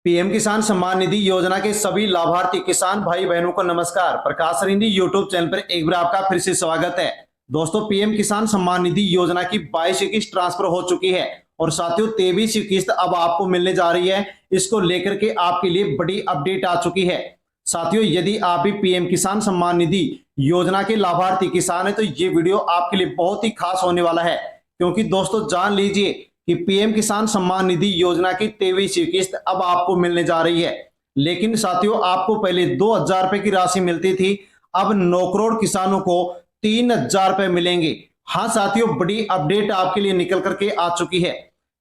PM किसान सम्मान निधि योजना के सभी लाभार्थी किसान भाई बहनों को नमस्कार। प्रकाश रिंदी यूट्यूब चैनल पर एक बार आपका फिर से स्वागत है। दोस्तों, पीएम किसान सम्मान निधि योजना की 22 किस्त ट्रांसफर हो चुकी है और साथियों 23 किस्त अब आपको मिलने जा रही है। इसको लेकर के आपके लिए बड़ी अपडेट आ चुकी है। साथियों, यदि आप भी पीएम किसान सम्मान निधि योजना के लाभार्थी किसान है तो ये वीडियो आपके लिए बहुत ही खास होने वाला है, क्योंकि दोस्तों जान लीजिए कि पीएम किसान सम्मान निधि योजना की 23वीं किस्त अब आपको मिलने जा रही है। लेकिन साथियों, आपको पहले 2,000 रुपए की राशि मिलती थी, अब 9 करोड़ किसानों को 3,000 रुपए मिलेंगे। हाँ साथियों, बड़ी अपडेट आपके लिए निकल करके आ चुकी है।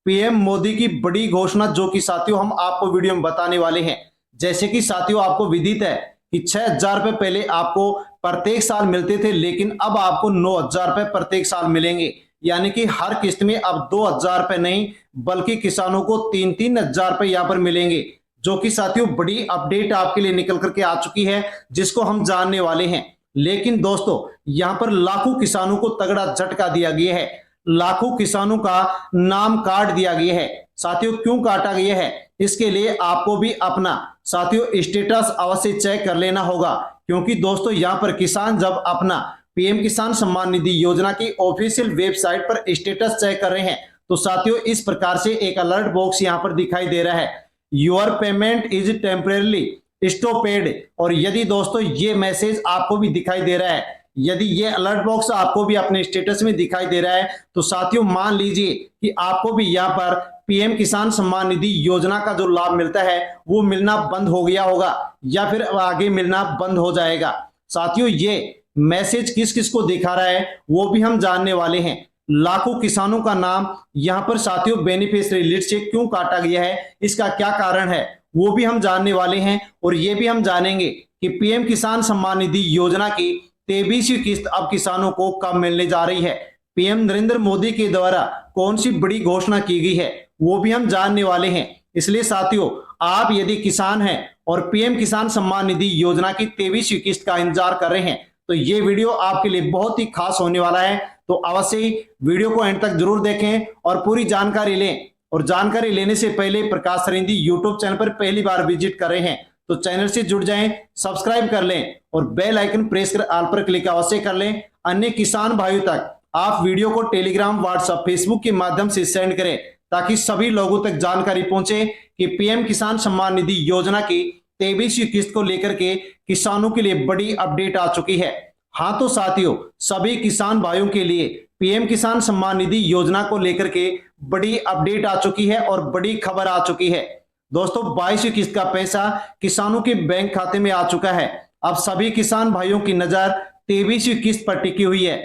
पीएम मोदी की बड़ी घोषणा, जो कि साथियों हम आपको वीडियो में बताने वाले हैं। जैसे कि साथियों आपको विदित है कि 6,000 रुपए पहले आपको प्रत्येक साल मिलते थे, लेकिन अब आपको 9,000 रुपए प्रत्येक साल मिलेंगे। यानी कि हर किस्त में अब 2,000 रुपए नहीं, बल्कि किसानों को 3-3 हजार रुपए यहां पर मिलेंगे, जो कि साथियों बड़ी अपडेट आपके लिए निकल करके आ चुकी है, जिसको हम जानने वाले हैं। लेकिन दोस्तों, यहां पर लाखों किसानों को तगड़ा झटका दिया गया है। लाखों किसानों का नाम काट दिया गया है। साथियों, क्यों काटा गया है, इसके लिए आपको भी अपना साथियों स्टेटस अवश्य चेक कर लेना होगा, क्योंकि दोस्तों यहां पर किसान जब अपना पीएम किसान सम्मान निधि योजना की ऑफिशियल वेबसाइट पर स्टेटस चेक कर रहे हैं तो साथियों इस प्रकार से एक अलर्ट बॉक्स यहां पर दिखाई दे रहा है, your payment is temporarily stopped. और यदि दोस्तों ये मैसेज आपको भी दिखाई दे रहा है, यदि ये अलर्ट बॉक्स आपको भी अपने स्टेटस में दिखाई दे रहा है, तो साथियों मान लीजिए कि आपको भी यहाँ पर पीएम किसान सम्मान निधि योजना का जो लाभ मिलता है वो मिलना बंद हो गया होगा, या फिर आगे मिलना बंद हो जाएगा। साथियों, ये मैसेज किस किस को दिखा रहा है वो भी हम जानने वाले हैं। लाखों किसानों का नाम यहां पर साथियों बेनिफिशियरी लिस्ट से क्यों काटा गया है, इसका क्या कारण है, वो भी हम जानने वाले हैं। और ये भी हम जानेंगे कि पीएम किसान सम्मान निधि योजना की 23वीं किस्त अब किसानों को कब मिलने जा रही है। पीएम नरेंद्र मोदी के द्वारा कौन सी बड़ी घोषणा की गई है वो भी हम जानने वाले हैं। इसलिए साथियों, आप यदि किसान हैं और पीएम किसान सम्मान निधि योजना की 23वीं किस्त का इंतजार कर रहे हैं तो ये वीडियो आपके लिए बहुत ही खास होने वाला है। तो अवश्य ही वीडियो को एंड तक जरूर देखें और पूरी जानकारी लें। और जानकारी लेने से पहले प्रकाश रिंदी यूट्यूब चैनल पर पहली बार विजिट कर रहे हैं तो चैनल से जुड़ जाएं, सब्सक्राइब कर लें और बेल आइकन प्रेस कर ऑल पर क्लिक अवश्य कर लें। अन्य किसान भाइयों तक आप वीडियो को टेलीग्राम, व्हाट्सएप, फेसबुक के माध्यम से सेंड करें, ताकि सभी लोगों तक जानकारी पहुंचे कि पीएम किसान सम्मान निधि योजना की 23वीं किस्त को लेकर के किसानों के लिए बड़ी अपडेट आ चुकी है। हाँ तो साथियों, सभी किसान भाइयों के लिए पीएम किसान सम्मान निधि योजना को लेकर के बड़ी अपडेट आ चुकी है और बड़ी खबर आ चुकी है। दोस्तों, 22वीं किस्त का पैसा किसानों के बैंक खाते में आ चुका है। अब सभी किसान भाइयों की नजर 23वीं किस्त पर टिकी हुई है।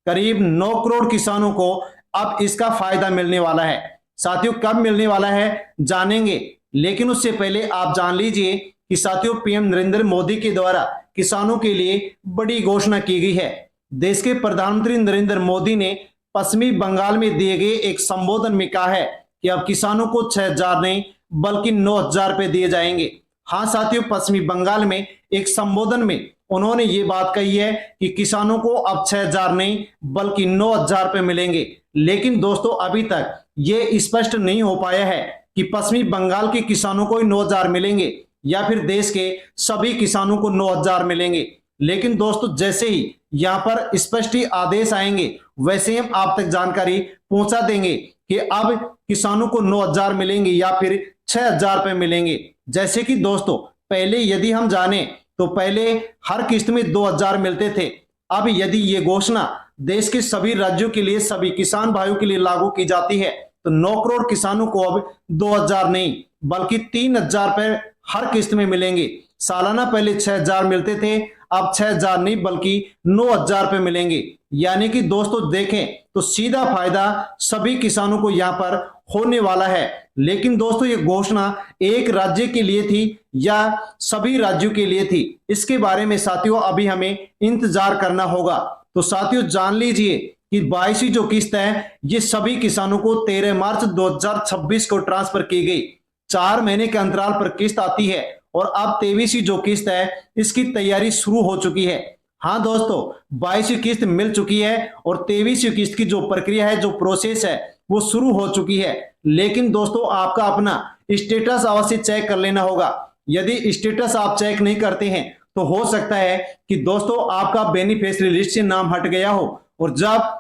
करीब 9 करोड़ किसानों को अब इसका फायदा मिलने वाला है। साथियों, कब मिलने वाला है जानेंगे, लेकिन उससे पहले आप जान लीजिए कि साथियों पीएम नरेंद्र मोदी के द्वारा किसानों के लिए बड़ी घोषणा की गई है। देश के प्रधानमंत्री नरेंद्र मोदी ने पश्चिमी बंगाल में दिए गए एक संबोधन में कहा है कि अब किसानों को 6,000 नहीं बल्कि 9,000 रुपए दिए जाएंगे। हाँ साथियों, पश्चिमी बंगाल में एक संबोधन में उन्होंने ये बात कही है कि किसानों को अब 6,000 नहीं बल्कि 9,000 रुपए मिलेंगे। लेकिन दोस्तों, अभी तक ये स्पष्ट नहीं हो पाया है कि पश्चिमी बंगाल के किसानों को 9,000 मिलेंगे या फिर देश के सभी किसानों को 9,000 मिलेंगे। लेकिन दोस्तों, जैसे ही यहां पर स्पष्ट आदेश आएंगे वैसे हम आप तक जानकारी पहुंचा देंगे कि अब किसानों को 9,000 मिलेंगे या फिर 6,000 रुपए मिलेंगे। जैसे कि दोस्तों, पहले यदि हम जाने तो पहले हर किस्त में 2,000 मिलते थे। अब यदि ये घोषणा देश के सभी राज्यों के लिए, सभी किसान भाइयों के लिए लागू की जाती है तो 9 करोड़ किसानों को अब 2,000 नहीं बल्कि 3,000 रुपए हर किस्त में मिलेंगे। सालाना पहले 6,000 मिलते थे, अब 6,000 नहीं बल्कि 9,000 रुपए मिलेंगे। यानी कि दोस्तों देखें तो सीधा फायदा सभी किसानों को यहां पर होने वाला है। लेकिन दोस्तों, ये घोषणा एक राज्य के लिए थी या सभी राज्यों के लिए थी, इसके बारे में साथियों अभी हमें इंतजार करना होगा। तो साथियों जान लीजिए कि 22वीं जो किस्त है ये सभी किसानों को 13 मार्च 2026 को ट्रांसफर की गई। 4 महीने के अंतराल पर किस्त आती है और अब 23वीं जो किस्त है इसकी तैयारी शुरू हो चुकी है। हाँ दोस्तों, 22वीं किस्त मिल चुकी है और 23वीं किस्त की जो प्रक्रिया है, जो प्रोसेस है, वो शुरू हो चुकी है। लेकिन दोस्तों आपका अपना स्टेटस अवश्य चेक कर लेना होगा। यदि स्टेटस आप चेक नहीं करते हैं तो हो सकता है कि दोस्तों आपका बेनिफिशियरी लिस्ट से नाम हट गया हो और जब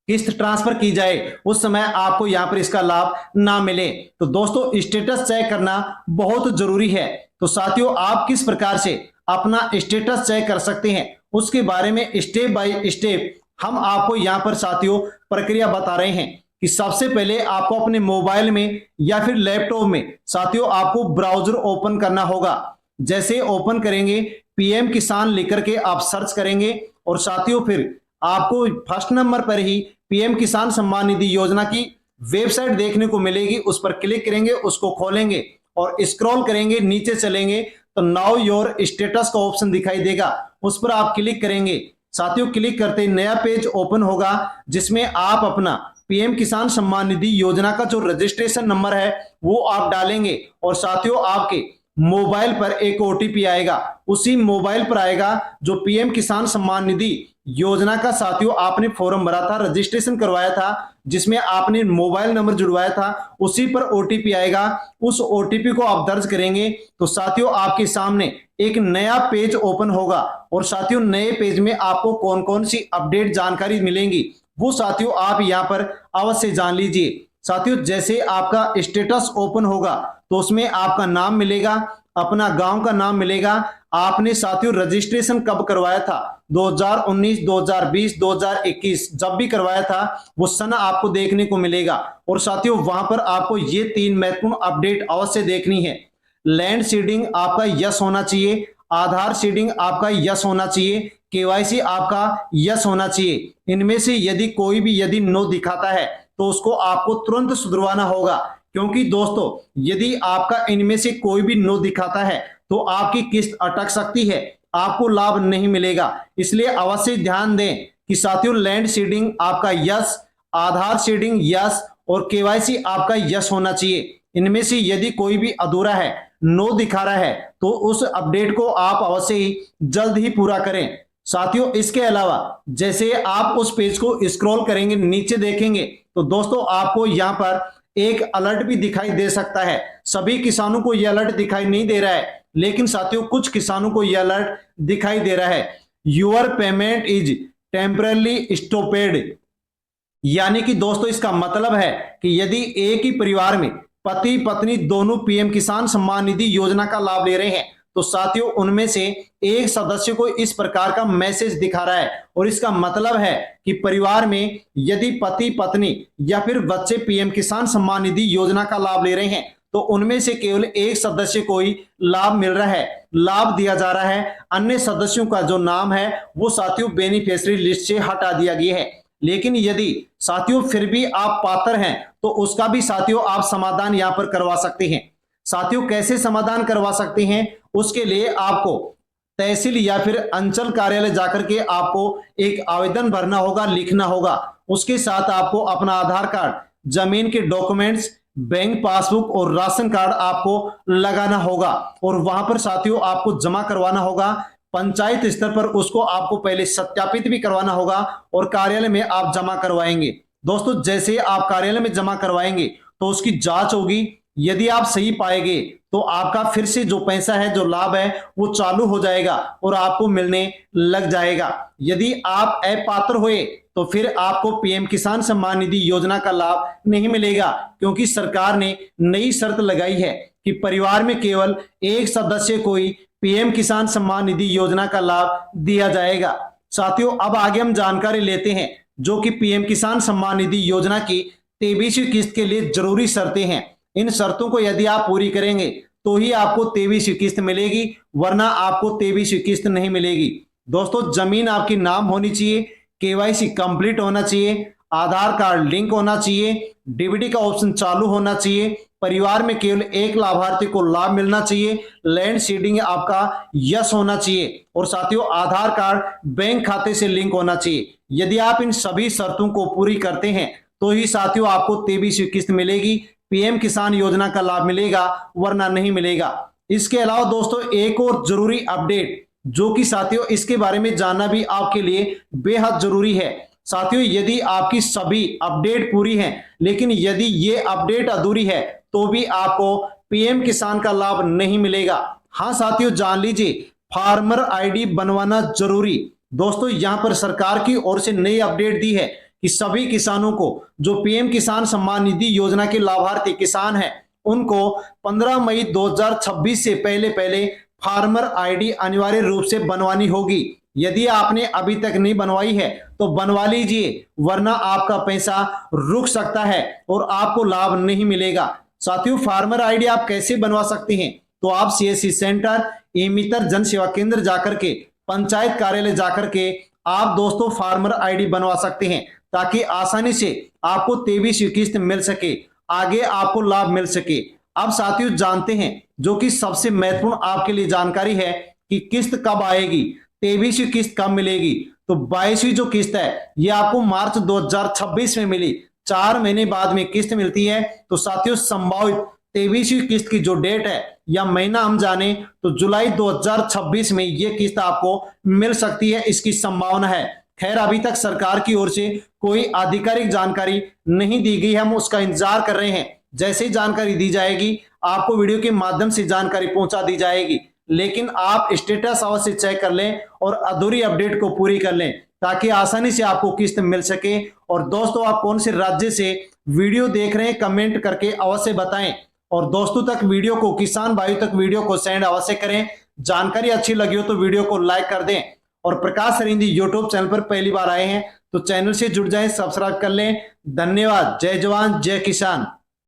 किस्त ट्रांसफर की जाए उस समय आपको यहां पर इसका लाभ ना मिले। तो दोस्तों स्टेटस चेक करना बहुत जरूरी है। तो साथियों आप किस प्रकार से अपना स्टेटस चेक कर सकते हैं उसके बारे में स्टेप बाय स्टेप हम आपको यहां पर साथियों प्रक्रिया बता रहे हैं कि सबसे पहले आपको अपने मोबाइल में या फिर लैपटॉप में साथियों आपको ब्राउजर ओपन करना होगा। जैसे ओपन करेंगे पीएम किसान लिख करके आप सर्च करेंगे और साथियों फिर आपको फर्स्ट नंबर पर ही पीएम किसान सम्मान निधि योजना की वेबसाइट देखने को मिलेगी। उस पर क्लिक करेंगे, उसको खोलेंगे और स्क्रॉल करेंगे, नीचे चलेंगे तो नाउ योर स्टेटस का ऑप्शन दिखाई देगा, उस पर आप क्लिक करेंगे। साथियों क्लिक करते ही नया पेज ओपन होगा जिसमें आप अपना पीएम किसान सम्मान निधि योजना का जो रजिस्ट्रेशन नंबर है वो आप डालेंगे और साथियों आपके मोबाइल पर एक ओटीपी आएगा। उसी मोबाइल पर आएगा जो पीएम किसान सम्मान निधि योजना का साथियों आपने फॉर्म भरा था, रजिस्ट्रेशन करवाया था, जिसमें आपने मोबाइल नंबर जुड़वाया था, उसी पर ओटीपी आएगा। उस ओटीपी को आप दर्ज करेंगे तो साथियों आपके सामने एक नया पेज ओपन होगा और साथियों नए पेज में आपको कौन कौन सी अपडेट जानकारी मिलेंगी वो साथियों आप यहां पर अवश्य जान लीजिए। साथियों जैसे आपका स्टेटस ओपन होगा तो उसमें आपका नाम मिलेगा, अपना गांव का नाम मिलेगा, आपने साथियों रजिस्ट्रेशन कब करवाया था, 2019, 2020, 2021 जब भी करवाया था वो सन आपको देखने को मिलेगा। और साथियों वहां पर आपको ये 3 महत्वपूर्ण अपडेट अवश्य देखनी है। लैंड सीडिंग आपका यस होना चाहिए, आधार सीडिंग आपका यस होना चाहिए, केवाईसी आपका यस होना चाहिए। इनमें से यदि कोई भी यदि नो दिखाता है तो उसको आपको तुरंत सुधरवाना होगा, क्योंकि दोस्तों यदि आपका इनमें से कोई भी नो दिखाता है तो आपकी किस्त अटक सकती है, आपको लाभ नहीं मिलेगा। इसलिए अवश्य ध्यान दें कि साथियों लैंड सीडिंग आपका यस, आधार सीडिंग यस और केवाईसी आपका यस होना चाहिए। इनमें से यदि कोई भी अधूरा है, नो दिखा रहा है तो उस अपडेट को आप अवश्य ही जल्द ही पूरा करें। साथियों इसके अलावा जैसे आप उस पेज को स्क्रॉल करेंगे, नीचे देखेंगे तो दोस्तों आपको यहां पर एक अलर्ट भी दिखाई दे सकता है। सभी किसानों को यह अलर्ट दिखाई नहीं दे रहा है, लेकिन साथियों कुछ किसानों को यह अलर्ट दिखाई दे रहा है, your payment is temporarily stopped. यानी कि दोस्तों इसका मतलब है कि यदि एक ही परिवार में पति पत्नी दोनों पीएम किसान सम्मान निधि योजना का लाभ ले रहे हैं तो साथियों उनमें से एक सदस्य को इस प्रकार का मैसेज दिखा रहा है और इसका मतलब है कि परिवार में यदि पति पत्नी या फिर बच्चे पीएम किसान सम्मान निधि योजना का लाभ ले रहे हैं तो उनमें से केवल एक सदस्य को ही लाभ मिल रहा है, लाभ दिया जा रहा है। अन्य सदस्यों का जो नाम है वो साथियों बेनिफिशियरी लिस्ट से हटा दिया गया है। लेकिन यदि साथियों फिर भी आप पात्र हैं तो उसका भी साथियों आप समाधान यहां पर करवा सकते हैं। साथियों कैसे समाधान करवा सकते हैं, उसके लिए आपको तहसील या फिर अंचल कार्यालय जाकर के आपको एक आवेदन भरना होगा, लिखना होगा। उसके साथ आपको अपना आधार कार्ड, जमीन के डॉक्यूमेंट्स, बैंक पासबुक और राशन कार्ड आपको लगाना होगा और वहां पर साथियों आपको जमा करवाना होगा। पंचायत स्तर पर उसको आपको पहले सत्यापित भी करवाना होगा और कार्यालय में आप जमा करवाएंगे। दोस्तों जैसे आप कार्यालय में जमा करवाएंगे तो उसकी जांच होगी, यदि आप सही पाएंगे तो आपका फिर से जो पैसा है, जो लाभ है वो चालू हो जाएगा और आपको मिलने लग जाएगा। यदि आप अपात्र हुए तो फिर आपको पीएम किसान सम्मान निधि योजना का लाभ नहीं मिलेगा, क्योंकि सरकार ने नई शर्त लगाई है कि परिवार में केवल एक सदस्य को ही पीएम किसान सम्मान निधि योजना का लाभ दिया जाएगा। साथियों अब आगे हम जानकारी लेते हैं जो कि पीएम किसान सम्मान निधि योजना की 23वीं किस्त के लिए जरूरी शर्तें हैं। इन शर्तों को यदि आप पूरी करेंगे तो ही आपको 23वीं किस्त मिलेगी, वरना आपको 23वीं किस्त नहीं मिलेगी। दोस्तों जमीन आपकी नाम होनी चाहिए, केवाईसी कंप्लीट होना चाहिए, आधार कार्ड लिंक होना चाहिए, डीबीटी का ऑप्शन चालू होना चाहिए, परिवार में केवल एक लाभार्थी को लाभ मिलना चाहिए, लैंड सीडिंग आपका यस होना चाहिए और साथियों आधार कार्ड बैंक खाते से लिंक होना चाहिए। यदि आप इन सभी शर्तों को पूरी करते हैं तो ही साथियों आपको 23वीं किस्त मिलेगी, पीएम किसान योजना का लाभ मिलेगा, वरना नहीं मिलेगा। इसके अलावा दोस्तों एक और जरूरी अपडेट जो कि साथियों इसके बारे में जानना भी आपके लिए बेहद जरूरी है। साथियों, यदि आपकी सभी अपडेट पूरी हैं, लेकिन यदि ये अपडेट अधूरी है तो भी आपको पीएम किसान का लाभ नहीं मिलेगा। हाँ साथियों, जान लीजिए, फार्मर आईडी बनवाना जरूरी। दोस्तों, यहां पर सरकार की ओर से नई अपडेट दी है कि सभी किसानों को जो पीएम किसान सम्मान निधि योजना के लाभार्थी किसान हैं, उनको 15 मई 2026 से पहले पहले फार्मर आईडी अनिवार्य रूप से बनवानी होगी। यदि आपने अभी तक नहीं बनवाई है तो बनवा लीजिए, वरना आपका पैसा रुक सकता है और आपको लाभ नहीं मिलेगा। साथियों, फार्मर आईडी आप कैसे बनवा सकते हैं? तो आप सीएससी सेंटर, ई मित्र जन सेवा केंद्र जाकर के, पंचायत कार्यालय जाकर के आप दोस्तों फार्मर आईडी बनवा सकते हैं, ताकि आसानी से आपको 23वीं किस्त मिल सके, आगे आपको लाभ मिल सके। अब साथियों जानते हैं जो कि सबसे महत्वपूर्ण आपके लिए जानकारी है कि किस्त कब आएगी, 23वीं किस्त कब मिलेगी। तो 22वीं जो किस्त है ये आपको मार्च 2026 में मिली, 4 महीने बाद में किस्त मिलती है। तो साथियों, संभावित 23वीं किस्त की जो डेट है या महीना हम जाने तो जुलाई 2026 में ये किस्त आपको मिल सकती है, इसकी संभावना है। खैर, अभी तक सरकार की ओर से कोई आधिकारिक जानकारी नहीं दी गई है, हम उसका इंतजार कर रहे हैं। जैसे ही जानकारी दी जाएगी आपको वीडियो के माध्यम से जानकारी पहुंचा दी जाएगी, लेकिन आप स्टेटस अवश्य चेक कर लें और अधूरी अपडेट को पूरी कर लें, ताकि आसानी से आपको किस्त मिल सके। और दोस्तों, आप कौन से राज्य से वीडियो देख रहे हैं कमेंट करके अवश्य बताएं, और दोस्तों तक वीडियो को, किसान भाइयों तक वीडियो को सेंड अवश्य करें। जानकारी अच्छी लगी हो तो वीडियो को लाइक कर दें, और प्रकाश सरिंदी यूट्यूब चैनल पर पहली बार आए हैं तो चैनल से जुड़ जाएं, सब्सक्राइब कर लें। धन्यवाद। जय जवान जय किसान।